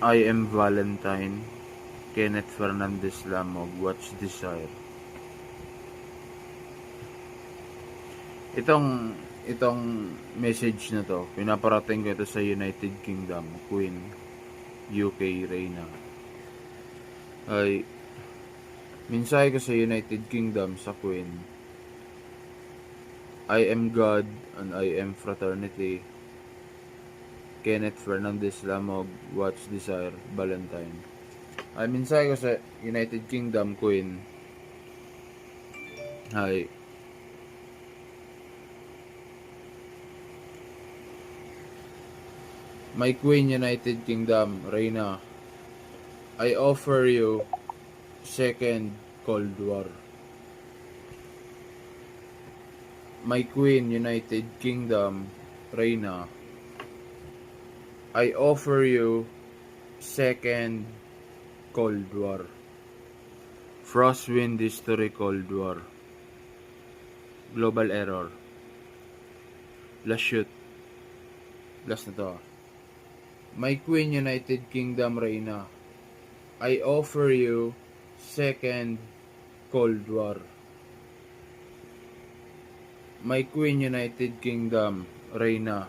I am Valentine. Kenneth Fernandez Lamog, Watch Desire. Itong message na to, pinaparating ko ito sa United Kingdom, Queen, UK, Reina. Ay, mensahe ko sa United Kingdom, sa Queen. I am God and I am fraternity. Kenneth Fernandez Lamog, Watch Desire, Valentine. Ay, mensahe ko sa United Kingdom, Queen. Hi. My Queen, United Kingdom, Reina, I offer you second Cold War. My Queen, United Kingdom, Reina, I offer you second Cold War. Frostwind History Cold War. Global Error. Last shoot. Last na to. My Queen, United Kingdom, Reina, I offer you second Cold War. My Queen, United Kingdom, Reina,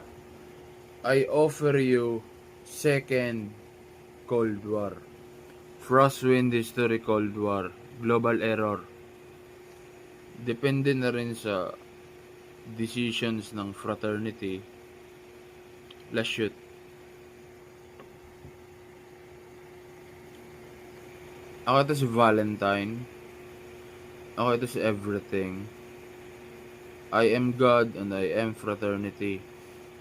I offer you second Cold War. Frostwind History Cold War. Global Error. Depende na rin sa decisions ng fraternity. Last shoot. Ako ito si Valentine. Ako ito si Everything. I am God and I am fraternity.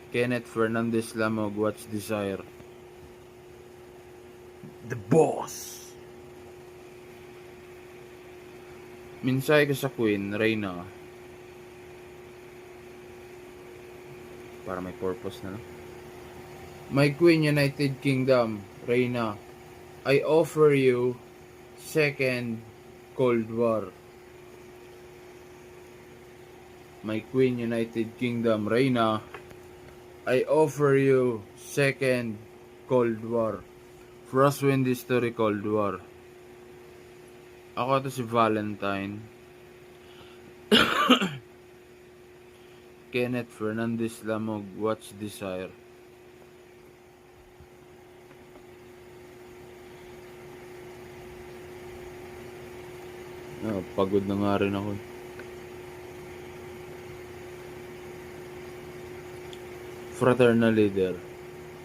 Kenneth Fernandez Lamog, Watch Desire. The Boss. Mensahe ko sa Queen, Reina. Para may purpose na. My Queen, United Kingdom, Reina, I offer you second Cold War. My Queen, United Kingdom, Reina, I offer you second Cold War. Frostwind History Cold War. Ako ito si Valentine. Kenneth Fernandez Lamog, Watch Desire. Pagod na nga rin ako. Fraternal Leader.